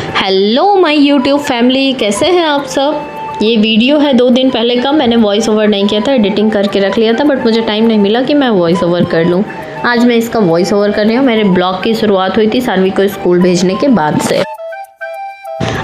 Hello my YouTube family, कैसे हैं आप सब। ये वीडियो है 2 दिन पहले का। मैंने वॉइस ओवर नहीं किया था, एडिटिंग करके रख लिया था, बट मुझे टाइम नहीं मिला कि मैं वॉइस ओवर कर लूँ। आज मैं इसका वॉइस ओवर कर रही हूँ। मेरे ब्लॉग की शुरुआत हुई थी सारवी को स्कूल भेजने के बाद से।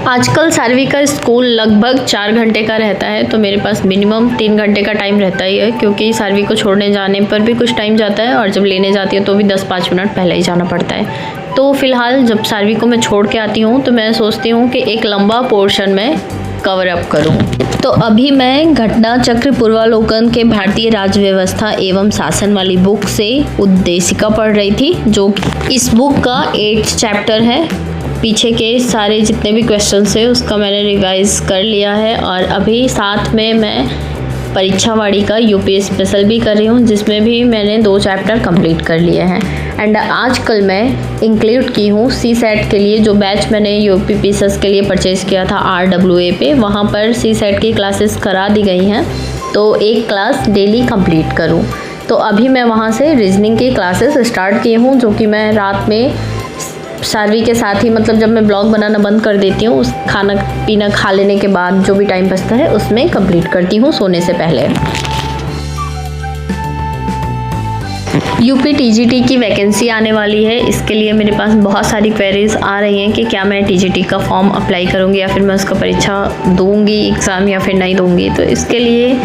आजकल सारवी का स्कूल लगभग 4 घंटे का रहता है, तो मेरे पास मिनिमम 3 घंटे का टाइम रहता ही है, क्योंकि सारवी को छोड़ने जाने पर भी कुछ टाइम जाता है और जब लेने जाती है तो भी 10-5 मिनट पहले ही जाना पड़ता है। तो फ़िलहाल जब सारवी को मैं छोड़ के आती हूँ तो मैं सोचती हूँ कि एक लंबा पोर्शन में कवर अप करूँ। तो अभी मैं घटना चक्र पूर्वालोकन के भारतीय राज्य व्यवस्था एवं शासन वाली बुक से उद्देशिका पढ़ रही थी, जो इस बुक का 8th चैप्टर है। पीछे के सारे जितने भी क्वेश्चंस है उसका मैंने रिवाइज कर लिया है, और अभी साथ में मैं परीक्षावाड़ी का यूपी स्पेशल भी कर रही हूँ, जिसमें भी मैंने 2 चैप्टर कंप्लीट कर लिए हैं। एंड आजकल मैं इंक्लूड की हूँ CSAT के लिए, जो बैच मैंने यूपी पीसीएस के लिए परचेज़ किया था RWA पे, वहाँ पर CSAT की क्लासेस करा दी गई हैं, तो एक क्लास डेली कंप्लीट करूँ। तो अभी मैं वहाँ से रीजनिंग की क्लासेस स्टार्ट की हूँ, जो कि मैं रात में सारवी के साथ ही, मतलब जब मैं ब्लॉग बनाना बंद कर देती हूँ, उस खाना पीना खा लेने के बाद जो भी टाइम बचता है उसमें कंप्लीट करती हूँ सोने से पहले। यूपी TGT की वैकेंसी आने वाली है। इसके लिए मेरे पास बहुत सारी क्वेरीज आ रही हैं कि क्या मैं TGT का फॉर्म अप्लाई करूँगी या फिर मैं उसका परीक्षा दूँगी एग्ज़ाम या फिर नहीं दूँगी। तो इसके लिए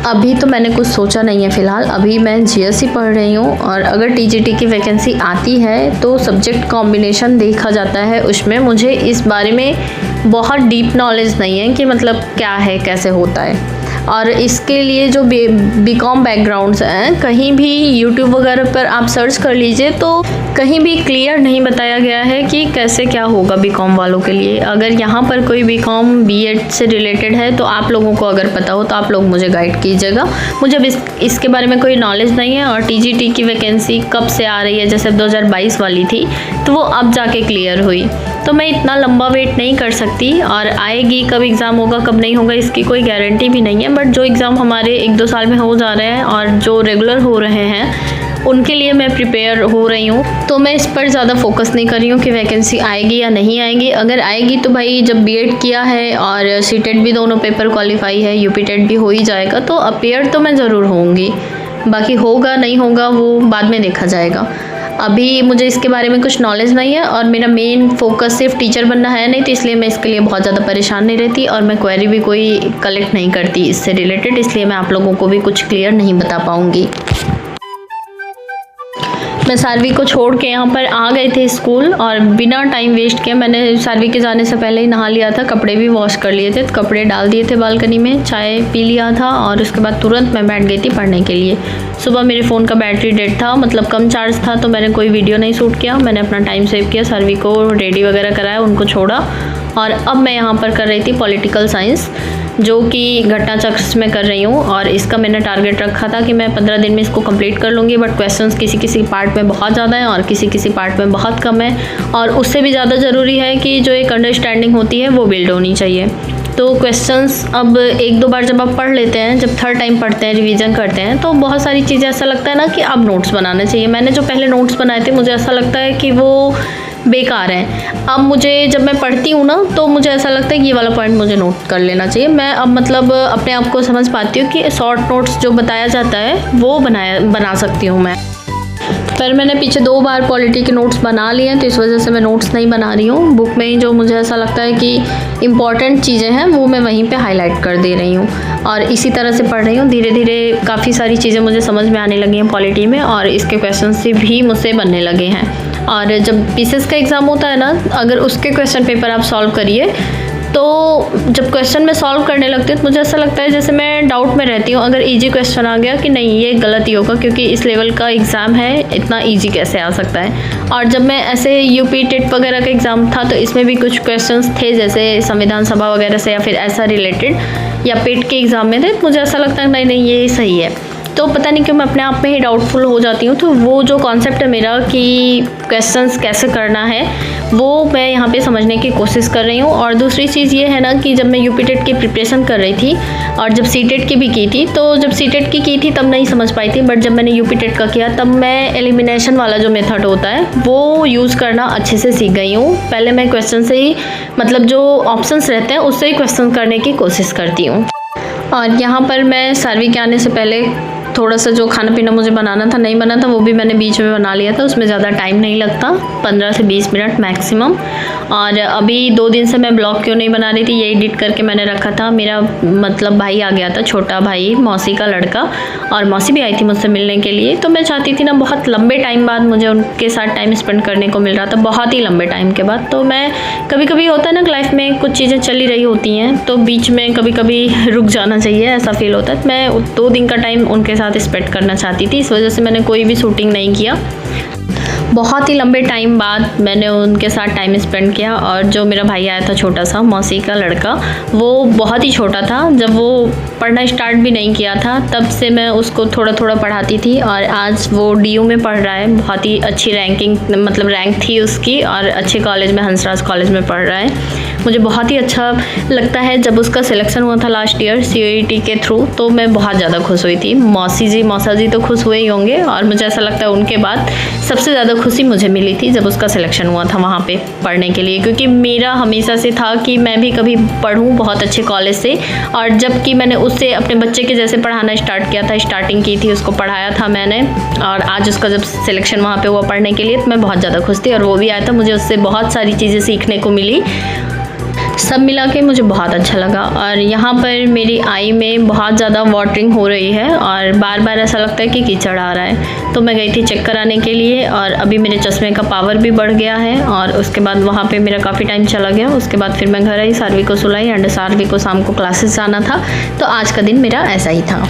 अभी तो मैंने कुछ सोचा नहीं है फ़िलहाल। अभी मैं GSE पढ़ रही हूँ, और अगर TGT की वैकेंसी आती है तो सब्जेक्ट कॉम्बिनेशन देखा जाता है उसमें। मुझे इस बारे में बहुत डीप नॉलेज नहीं है कि मतलब क्या है, कैसे होता है। और इसके लिए जो BCom बैकग्राउंड्स हैं, कहीं भी YouTube वगैरह पर आप सर्च कर लीजिए तो कहीं भी क्लियर नहीं बताया गया है कि कैसे क्या होगा BCom वालों के लिए। अगर यहाँ पर कोई BCom B.Ed से रिलेटेड है तो आप लोगों को अगर पता हो तो आप लोग मुझे गाइड कीजिएगा। मुझे अब इसके बारे में कोई नॉलेज नहीं है। और TGT की वैकेंसी कब से आ रही है, जैसे 2022 वाली थी तो वो अब जाके क्लियर हुई, तो मैं इतना लंबा वेट नहीं कर सकती। और आएगी कब एग्ज़ाम होगा कब नहीं होगा इसकी कोई गारंटी भी नहीं है, बट जो एग्ज़ाम हमारे 1-2 साल में हो जा रहे हैं और जो रेगुलर हो रहे हैं उनके लिए मैं प्रिपेयर हो रही हूँ। तो मैं इस पर ज़्यादा फोकस नहीं कर रही हूँ कि वैकेंसी आएगी या नहीं आएगी। अगर आएगी तो भाई जब B.Ed किया है और CTET भी दोनों पेपर क्वालिफाई है, UP TET भी हो ही जाएगा, तो अपीयर तो मैं ज़रूर होंगी। बाकी होगा नहीं होगा वो बाद में देखा जाएगा। अभी मुझे इसके बारे में कुछ नॉलेज नहीं है, और मेरा मेन फोकस सिर्फ टीचर बनना है नहीं, तो इसलिए मैं इसके लिए बहुत ज़्यादा परेशान नहीं रहती, और मैं क्वेरी भी कोई कलेक्ट नहीं करती इससे रिलेटेड, इसलिए मैं आप लोगों को भी कुछ क्लियर नहीं बता पाऊँगी। मैं सारवी को छोड़ के यहाँ पर आ गए थे स्कूल, और बिना टाइम वेस्ट किए मैंने सारवी के जाने से पहले ही नहा लिया था, कपड़े भी वॉश कर लिए थे, तो कपड़े डाल दिए थे बालकनी में, चाय पी लिया था, और उसके बाद तुरंत मैं बैठ गई थी पढ़ने के लिए। सुबह मेरे फ़ोन का बैटरी डेड था, मतलब कम चार्ज था, तो मैंने कोई वीडियो नहीं शूट किया। मैंने अपना टाइम सेव किया, सारवी को रेडी वगैरह कराया, उनको छोड़ा, और अब मैं यहाँ पर कर रही थी पॉलिटिकल साइंस, जो कि घटना चक्र में कर रही हूँ। और इसका मैंने टारगेट रखा था कि मैं 15 दिन में इसको कंप्लीट कर लूँगी, बट क्वेश्चंस किसी किसी पार्ट में बहुत ज़्यादा हैं और किसी किसी पार्ट में बहुत कम है, और उससे भी ज़्यादा ज़रूरी है कि जो एक अंडरस्टैंडिंग होती है वो बिल्ड होनी चाहिए। तो क्वेश्चंस अब 1-2 बार जब आप पढ़ लेते हैं, जब 3rd टाइम पढ़ते हैं, रिवीजन करते हैं, तो बहुत सारी चीज़ें ऐसा लगता है ना कि अब नोट्स बनाने चाहिए। मैंने जो पहले नोट्स बनाए थे मुझे ऐसा लगता है कि वो बेकार है। अब मुझे जब मैं पढ़ती हूँ ना, तो मुझे ऐसा लगता है कि ये वाला पॉइंट मुझे नोट कर लेना चाहिए। मैं अब मतलब अपने आप को समझ पाती हूँ कि शॉर्ट नोट्स जो बताया जाता है वो बना सकती हूँ मैं। पर मैंने पीछे 2 बार पॉलिटी के नोट्स बना लिए हैं, तो इस वजह से मैं नोट्स नहीं बना रही हूँ। बुक में ही जो मुझे ऐसा लगता है कि इम्पॉर्टेंट चीज़ें हैं वो मैं वहीं पे हाईलाइट कर दे रही हूँ, और इसी तरह से पढ़ रही हूँ। धीरे धीरे काफ़ी सारी चीज़ें मुझे समझ में आने लगी हैं पॉलिटी में, और इसके क्वेश्चन से भी मुझसे बनने लगे हैं। और जब पीसीएस का एग्ज़ाम होता है ना, अगर उसके क्वेश्चन पेपर आप सॉल्व करिए, तो जब क्वेश्चन में सॉल्व करने लगती हूँ तो मुझे ऐसा लगता है जैसे मैं डाउट में रहती हूँ, अगर इजी क्वेश्चन आ गया कि नहीं ये गलत ही होगा, क्योंकि इस लेवल का एग्ज़ाम है, इतना इजी कैसे आ सकता है। और जब मैं ऐसे यूपी टेट वगैरह का एग्ज़ाम था तो इसमें भी कुछ क्वेश्चंस थे जैसे संविधान सभा वगैरह से या फिर ऐसा रिलेटेड, या पेट के एग्ज़ाम में थे, तो मुझे ऐसा लगता है नहीं ये सही है। तो पता नहीं क्यों मैं अपने आप में ही डाउटफुल हो जाती हूँ। तो वो जो कॉन्सेप्ट है मेरा कि क्वेश्चंस कैसे करना है, वो मैं यहाँ पे समझने की कोशिश कर रही हूँ। और दूसरी चीज़ ये है ना कि जब मैं यूपी टेट की प्रिपरेशन कर रही थी और जब सीटेट की भी की थी, तो जब सीटेट की थी तब नहीं समझ पाई थी, बट जब मैंने यूपी टेट का किया तब मैं एलिमिनेशन वाला जो मेथड होता है वो यूज़ करना अच्छे से सीख गई हूँ। पहले मैं क्वेश्चन से ही, मतलब जो ऑप्शंस रहते हैं उससे ही क्वेश्चन करने की कोशिश करती हूँ। और यहाँ पर मैं सार्वी के आने से पहले थोड़ा सा जो खाना पीना मुझे बनाना था, नहीं बना था, वो भी मैंने बीच में बना लिया था। उसमें ज़्यादा टाइम नहीं लगता, 15 से 20 मिनट मैक्सिमम। और अभी 2 दिन से मैं ब्लॉग क्यों नहीं बना रही थी, ये एडिट करके मैंने रखा था। मेरा मतलब भाई आ गया था, छोटा भाई, मौसी का लड़का, और मौसी भी आई थी मुझसे मिलने के लिए। तो मैं चाहती थी ना, बहुत लंबे टाइम बाद मुझे उनके साथ टाइम स्पेंड करने को मिल रहा था, बहुत ही लंबे टाइम के बाद। तो मैं कभी कभी होता है ना लाइफ में कुछ चीज़ें चली रही होती हैं तो बीच में कभी कभी रुक जाना चाहिए, ऐसा फील होता है। मैं 2 दिन का टाइम उनके साथ स्पेंड करना चाहती थी, इस वजह से मैंने कोई भी शूटिंग नहीं किया। बहुत ही लंबे टाइम बाद मैंने उनके साथ टाइम स्पेंड किया। और जो मेरा भाई आया था छोटा सा, मौसी का लड़का, वो बहुत ही छोटा था। जब वो पढ़ना स्टार्ट भी नहीं किया था तब से मैं उसको थोड़ा थोड़ा पढ़ाती थी, और आज वो DU में पढ़ रहा है। बहुत ही अच्छी रैंकिंग, मतलब रैंक थी उसकी, और अच्छे कॉलेज में, हंसराज कॉलेज में पढ़ रहा है। मुझे बहुत ही अच्छा लगता है। जब उसका सिलेक्शन हुआ था लास्ट ईयर CUET के थ्रू, तो मैं बहुत ज़्यादा खुश हुई थी। मौसा जी तो खुश हुए ही होंगे, और मुझे ऐसा लगता है उनके बाद सबसे ज़्यादा खुशी मुझे मिली थी जब उसका सिलेक्शन हुआ था वहाँ पे पढ़ने के लिए। क्योंकि मेरा हमेशा से था कि मैं भी कभी पढ़ूँ बहुत अच्छे कॉलेज से, और जबकि मैंने उससे अपने बच्चे के जैसे पढ़ाना स्टार्ट किया था, स्टार्टिंग की थी, उसको पढ़ाया था मैंने। और आज उसका जब सिलेक्शन वहाँ पे हुआ पढ़ने के लिए, तो मैं बहुत ज़्यादा खुश थी, और वो भी आया था। मुझे उससे बहुत सारी चीज़ें सीखने को मिली, सब मिला के मुझे बहुत अच्छा लगा। और यहाँ पर मेरी आई में बहुत ज़्यादा वाटरिंग हो रही है, और बार बार ऐसा लगता है कि कीचड़ आ रहा है। तो मैं गई थी चेक कराने के लिए, और अभी मेरे चश्मे का पावर भी बढ़ गया है। और उसके बाद वहाँ पे मेरा काफ़ी टाइम चला गया। उसके बाद फिर मैं घर आई, सार्वी को सुलाई, एंड सार्वी को शाम को क्लासेस जाना था। तो आज का दिन मेरा ऐसा ही था।